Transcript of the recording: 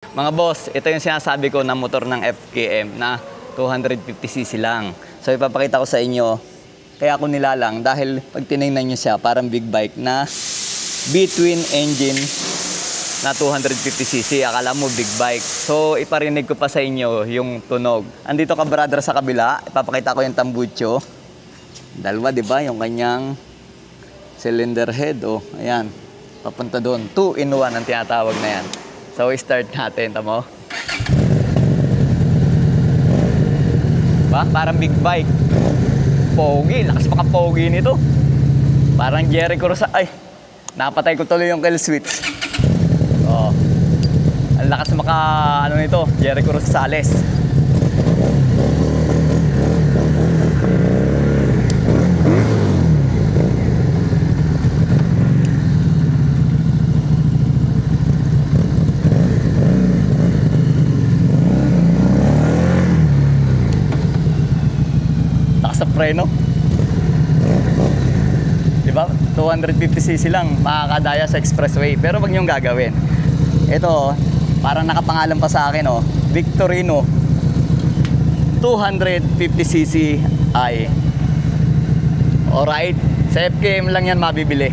Mga boss, ito yung sinasabi ko na motor ng FKM na 250cc lang. So ipapakita ko sa inyo, kaya ako nilalang dahil pag tinignan nyo siya, parang big bike na between engine na 250cc. Akala mo big bike. So iparinig ko pa sa inyo yung tunog. Andito ka brother sa kabila, ipapakita ko yung tambucho. Dalawa, di ba? Yung kanyang cylinder head. Oh, ayan. Papunta doon. 2-in-1 ang tinatawag na yan. So, start natin, tamo. Ba? Parang big bike. Pogi. Lakas maka-pogi nito. Parang Jericho Rosales. Ay, napatay ko tuloy yung kill switch. Oh. Ang lakas ano nito, Jericho Rosales. Sa preno. Diba? 250cc lang makakadaya sa expressway. Pero wag niyong gagawin. Ito, parang nakapangalan pa sa akin, oh. Victorino 250cc i. Alright? Sa FKM lang yan mabibili.